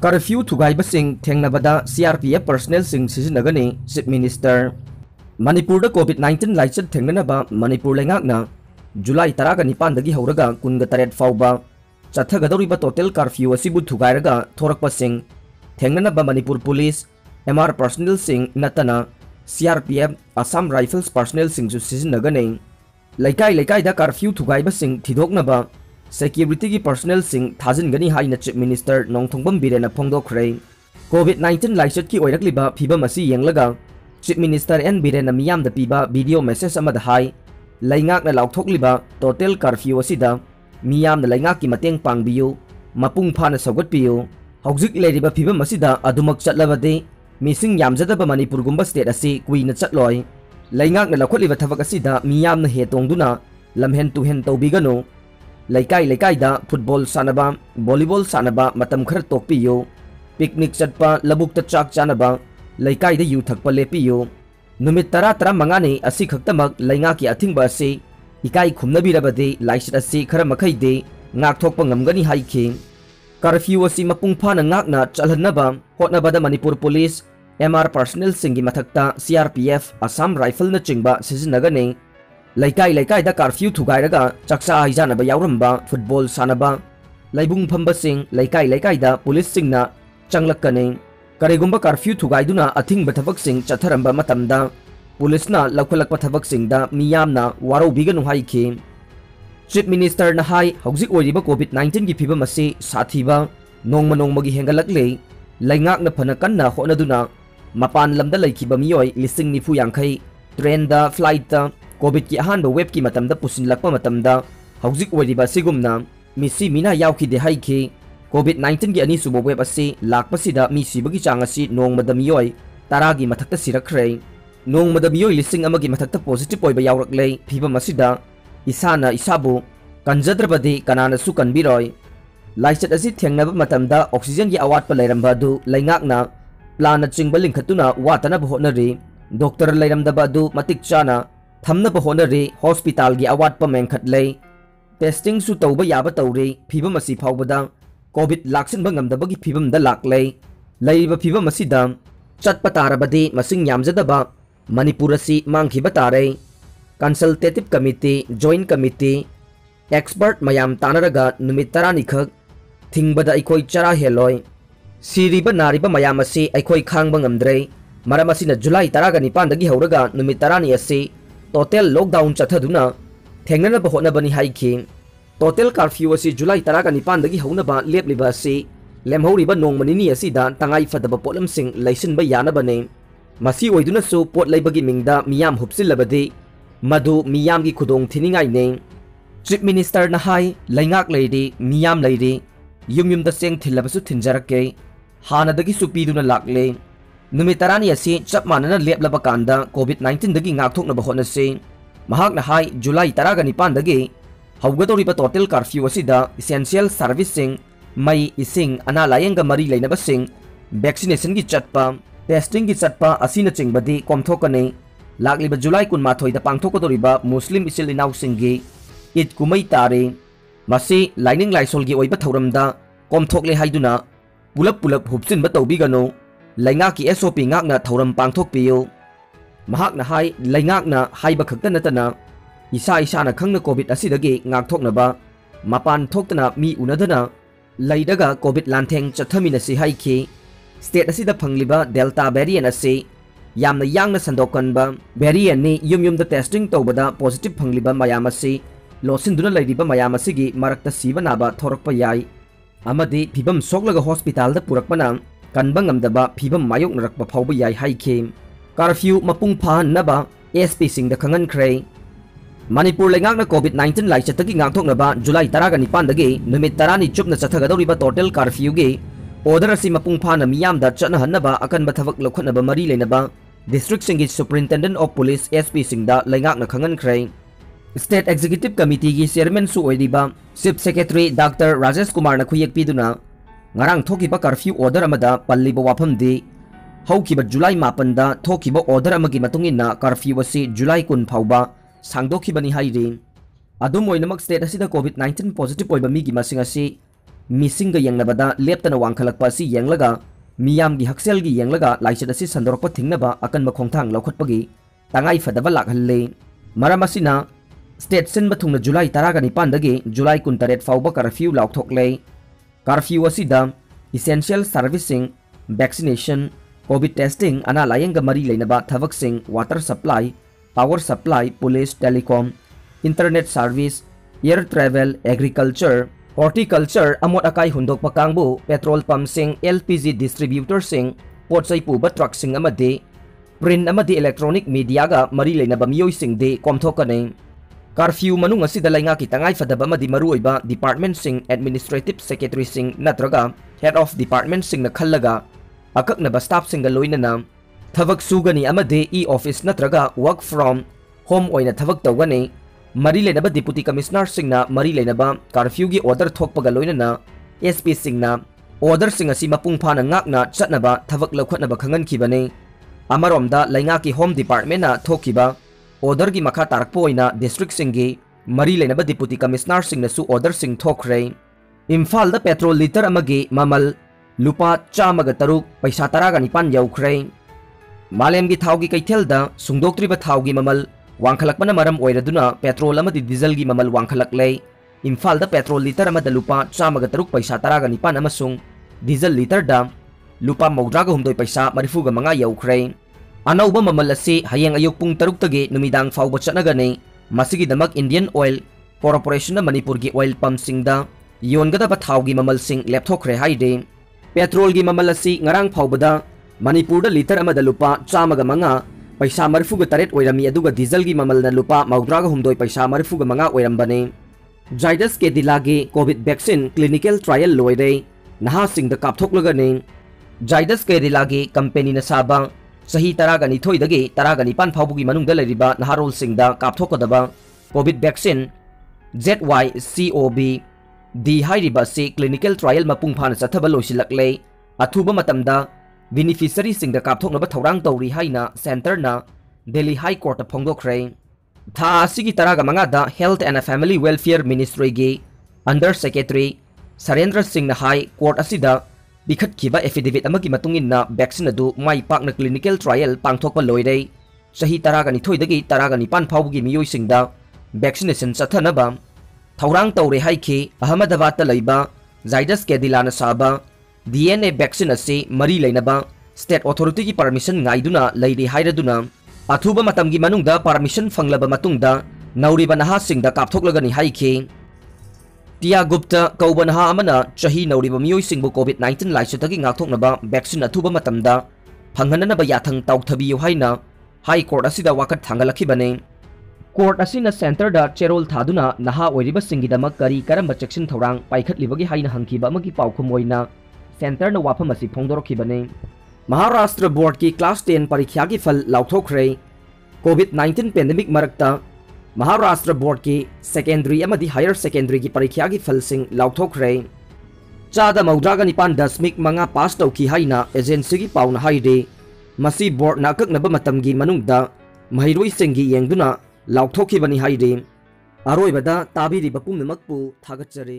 Curfew थुगाइबसिंग थेंगनबदा CRPF personnel सिंग सिजनगनी चीफ मिनिस्टर मणिपुर कोविड-19 लाइचत थेंगनबा मणिपुर लेंगाकना जुलाई 19 दगी हौरगा 23 फाउबा चथगदौरिबा टोटल कर्फ्यू असिबु थुगाइरगा थोरकपसिंग थेंगनबा मणिपुर पुलिस MR पर्सनल सिंग नतना CRPF असम राइफल्स पर्सनल सिंग सिजनगनी लेकाई लेकाइदा कर्फ्यू थुगाइबसिंग थिदोकनबा सेक्यूरिटी की पर्सनल सिंह थाजिनगनी हाइना चीफ मिनिस्टर नोंथोंबम बिरेना फोंदोखरे कोविड-19 लाइचत की ओइरकलिबा फिबम असी येंगलगा चीफ मिनिस्टर एन बिरेना मियामदा पीबा video message अमदा high लैंगाकना लाउथोकलिबा total curfew असिदा मियामदा लैंगाक की mateंग पांगबियु मपुंग फाना सौगतपियु हौजिक लेरिबा फिबम असिदा अदुमक चटलबदे मिसिंग यामजदबा मणिपुर गुंबा स्टेट असी कुइना चटलोय लैंगाकना लखोलिबा थबक असिदा मियामना हेतोंगदुना लमहेन तुहेन तौबिगनो लेकाई लेकाइदा फुटबॉल सानबा वॉलीबॉल सानबा मतम खर तोकपियो पिकनिक चटपा लबुकता चाक चानबा लेकाइदा यू थकपा लेपियो नुमित 15 असी खक्तमक लैंगा की अथिंगबा असी इकाई खुमनबिरबदे लाइचत असी खर मखैदे ngakthokpa ngamgani haiki कर्फ्यू असी मपुंग फाना ngakna चलहनबा होटनबदा मणिपुर पुलिस MR पर्सनल सिंगी मथक्ता CRPF असम राइफल न चिंगबा सिजनगने लेकाई लेकाइदा कर्फ्यू थुगाइरगा चक्सा हाइजानबा यावरंबा फुटबॉल सानबा लैबुंग फंबसिंग लेकाई लेकाइदा पुलिस सिंगना चंगलकने करिगुंबा कर्फ्यू थुगाइदुना अथिंग थबकसिंग चथरंबा मतमदा पुलिसना लौखलकपा थबकसिंगदा मियामना वारोबिगनु हाइखि चीफ मिनिस्टर ना हाई हौजिक ओइरिबा कोविड-19 की फिबम असी साथीबा नोंगमा नोंगमगी हेंगलकले लैंगाकना फना कन्ना होनदुना मपान लमदा लैखिबा मियोय लिसिंग निफु यांखै ट्रेनदा फ्लाइटदा कोविड की अहानबा वेब की मतमदा पुसिनलकपा मतमदा हौजिक ओइरिबा सिगुमना मिसी मीना यावखिदे हाइखि कोविड-19 की अनीसुबा वेब असी लाकपसिदा मी सिबगी चांग असी नोंगमदा मियोय 10 की मथक्ता सिरखरे नोंगमदा मियोय लिसिंग अमगी मथक्ता पॉजिटिव ओइबा यावरकले फिबम असिदा इसाना इसाबु कंजद्रबदे कनानसु कनबिरोय लाइचत असी थेंगनबा मतमदा ऑक्सीजन की अवाटपा लैरंबा दु लैंगाकना प्लान चिंगबा लिंखतुना वातनबा होनरे डॉक्टर लैरंदबा दु मतिक चाना थमनबा होनरे हॉस्पिटल की अवाटपा मेंखतले टेस्टिंग सु तौबा याबा तौरे फिबम असी फावबदा कोविड लाक्सिनबा ngamdabagi फिबमदा लाक्ले लैरिबा फिबम असिदा चटपा तारबदे मसिंग यामजदबा मणिपुर असी मांगखिबा तारे consultative committee joint committee expert मयाम तानरगा नुमित 10 खक थिंगबदा अखोई चरा हेलोय सिरिबा नारिबा मयाम असी अखोई खांगबा ngamdre मरम असिना जुलाई 19 दगी हौरगा नुमित 10 असी टोटल लॉकडाउन चथदुना थेंगनबा होनबनी हाइखि टोटल कर्फ्यू असी जुलाई 19 दगी हौनबा लेपलिबा असी लेमहौरिबा नोंगमनिनी असिदा तंगाई फदबा पोलमसिंग लैसिनबा यानबने मसी ओइदुनसु पोट लैबगी मिंगदा मियाम हुपसिलबदे मधु मियाम की खुदोंग थिनिंगाई ने चीफ मिनिस्टर ना high लैंगाक Larry मियाम Larry yum Seng थिलबसु थिंजरके हानदगी सुपीदुना लाकले नुमित 10 असी चप मानना लेपलबा कांदा कोविड-19 दगी ngakthoknaba hotnase mahakna hai जुलाई 19 दगी हौगदौरिबा टोटल कर्फ्यू असिदा इसेंशियल सर्विसिंग मई इसिंग अना लायंगा मरी लैनबसिंग वैक्सीनेशन की चटपा टेस्टिंग की चटपा असिना चिंगबदी कोमथोकने लाकलिबा जुलाई 18 पांगथोकदौरिबा मुस्लिम इसिल इनाउसिंगी ईद कुमई तारे मसी lining लाइसोलगी ओइबा थौरमदा कोमथोकले हाइदुना pull-up pull-up हुपसिनबा तौबिगनो लैंगाकी SOP ngakna थौरम पांगथोकपियो महाकना high लैंगाकना हाइबा खक्ता नतना इसा इसाना खंगना कोविड असिदगी ngakthoknaba मपान थोक्तना मी उनदना लैदगा कोविड लांथेंग चथमिनसि हाइखि स्टेट असिदा फंगलिबा डेल्टा वेरिएंट असि यामना यांगना संदोकनबा वेरिएंट नि युम टेस्टिंग तौबदा पॉजिटिव फंगलिबा मयाम असि लोसिनदुना लैरिबा मयाम असिगी मरक्ता सीबा नाबा थोरकपा याय अमदि फिबम सोकलगा हॉस्पिटल दा पुरकपना कनबा ngamdaba फिबम मायोकनरकपा फावबा याय हाइखि कर्फ्यू मपुंग फाहनबा SP सिंग दा खंगनख्रे मणिपुर लेंगाकना कोविड-19 लाइचतगी ngakthoknaba जुलाई 19 दगी नुमित 10 चुपना चथगदौरिबा टोटल कर्फ्यू गे ऑर्डर असी मपुंग फाना मियामदा चनहनबा अकनबा थबक लखनबा मरी लेनबा डिस्ट्रिक्ट सिंगी सुपरिटेंडेंट ऑफ पुलिस SP सिंगदा लेंगाकना खंगनख्रे स्टेट एग्जीक्यूटिव कमिटी की चेयरमैन सु ओइरिबा chief secretary doctor Rajesh Kumar ना खुयेक पिदुना ngarang thokiba कर्फ्यू ऑर्डर अमदा पल्लिबा वाफमदि हौकिबा जुलाई 9 दा थोकिबा ऑर्डर अमगी मतुंगिना कर्फ्यू असी जुलाई 10 फावबा सांगदोखिबनी हाइरि अदुम ओइनमक स्टेट असिदा कोविड-19 पॉजिटिव ओइबा मिगी मसिंग असी मिसिंग यंगनबदा लेप्तना वांखलकपा असि यंगलगा मियामगी हक्सेलगी यंगलगा लाइचत असि संदोरकपा थिंगनबा अकनबा खोंथांग लौखटपगी तंगाई फदबा लाखहल्ले मरम असिना स्टेट सिनबा थुंगना जुलाई 19 दगी जुलाई 23 फाउबा कर्फ्यू लाउथोकले कर्फ्यू असिदा essential servicing vaccination Covid testing अना लायंग मरी लेनबा थबकसिंग water supply power supply police telecom internet service air travel agriculture horticulture अमोट अकाई हुंदोकपा कांगबु पेट्रोल पंप सिंग एलपीजी डिस्ट्रीब्यूटर सिंग पोटचै पुबा ट्रक सिंग अमदे प्रिंट अमदे इलेक्ट्रॉनिक मीडिया गा मरी लेनबा मियोय सिंग दे कोमथोकने कर्फ्यू मनुंग असिदा लैंगा की तंगाई फदबा मदि मरुओइबा डिपार्टमेंट सिंग एडमिनिस्ट्रेटिव सेक्रेटरी सिंग नत्रगा हेड ऑफ डिपार्टमेंट सिंग न खल्लगा अककनबा स्टाफ सिंग लोइनना थबक सुगनी अमदे ई ऑफिस नत्रगा वर्क फ्रॉम होम ओइना थबक तौगने मरी लेनबा डिप्यूटी कमिश्नर सिंग न मरी लेनबा कर्फ्यू की ऑर्डर थोकपगा लोइनना एसपी सिंग न ऑर्डर सिंग असि मपुंग फाना ngakna चटनबा थबक लौखटनबा खंगनखिबने अमरोमदा लैंगा की होम डिपार्टमेंट ना थोकिबा ऑर्डर की मखा तारकपोइना डिस्ट्रिक्ट सिंगी मरी लेनबा डिप्यूटी कमिश्नर सिंगनसु ऑर्डर सिंग थोखरे इम्फाल द पेट्रोल लीटर अमगी ममल लुपा 103 पैसा 19 यौखरे मालेम की थाव की कैथेल द सुंगदोक्त्रिबा थाव की ममल वांखलकपना मरम ओइरदुना पेट्रोल अमदी डीजल की ममल वांखलकले इम्फाल द पेट्रोल लीटर अमद लुपा 103 पैसा 19 अमसुंग डीजल लीटर द लुपा 92 पैसा 45 यौखरे अनौब ममल असी हयेंग अयुक पुंग 3 तगे नुमिदांग फाउब चटनगने मसिगिदमक इंडियन ऑयल कॉर्पोरेशन मणिपुर की ऑयल पंप सिंगदा योनगदबा थावगी ममल सिंग लेपथोखरे हाइदे पेट्रोल की ममल असी ngarang फाउबदा मणिपुर द लीटर अमद लुपा 105 पैसा 43 ओइरमी अदुगा डीजल की ममल न लुपा 92 पैसा 45 ओइरंबने जाइडस के दिलागे कोविड वैक्सीन क्लिनिकल ट्रायल लोइरे नहा सिंग द कापथोकलगने जाइडस के दिलागे कंपनी न साबा सही 12 दगे 19 फाउबुगी मनुंग दलरिबा नहारोल सिंगदा कापथोकदबा कोविड वैक्सीन ZYCOV दी हाइरिबा से क्लिनिकल ट्रायल मपुंग फान चथबा लोइसिलकले अथुबा मतमदा बेनिफिशियरी सिंगदा कापथोकनबा थौरांग तौरी हाइना सेंटरना दिल्ली हाई कोर्ट फोंगदोखरे था असिगी 15 दा health and family welfare ministry गे under secretary Surendra Singh high court असिदा बिखतखिबा एफिडेविट अमगी मतुंगिना वैक्सीन अदु माई पाकना क्लिनिकल ट्रायल पांगथोकपा लोइरे सही 12 दगी 19 फाउबगी मियोइसिंगदा वैक्सीनेशन चथनबा थौरांग तौरे हाइखि अहमदाबाद लैबा जाइडस केडिलाना साबा DNA वैक्सीन असे मरी लेनबा स्टेट अथॉरिटी की परमिशन गाइदुना लैरि हाइरदुना अथुबा मतमगी मनुंगदा परमिशन फंगलबा मतुंगदा नौरिबा नहा सिंगदा कापथोकलगनि हाइखि टिया गुप्ता कौबा नहा अमना चही नौरिबा मियोइ सिंगबु कोविड-19 लाइसुतगी ngathoknaba वैक्सीन अथुबा मतमदा फंगननबा याथंग तौथबियु हाइना हाई कोर्ट असिदा वाकत थांगलखिबने कोर्ट असिना सेंटर दा चेरोल थादुना नहा ओइरिबा सिंगिदमक करी करम चेक्सिन थौरांग पाइखतलिबगी हाइना हंखिबा अमगी पाउखुम ओइना सेंटर न वाफम असि फोंदोरखिबने महाराष्ट्र बोर्ड की क्लास 10 परीक्षा की फल लाउथोखरे कोविड-19 पेंडेमिक मरकता महाराष्ट्र बोर्ड की सेकेंडरी अमदी हायर सेकेंडरी की परीक्षा की फल सिंग लाउथोखरे चादा 9.5 पास तौखि हाइना एजेंसी की पाउना हाइदे मसी बोर्ड ना ककनबा मतमगी मनुंगदा महिरोइ सिंगी येंगदुना लाउथोखिबनी हाइदे अरोइबदा ताबिरिबा पुंगनमकपु थागतजरे।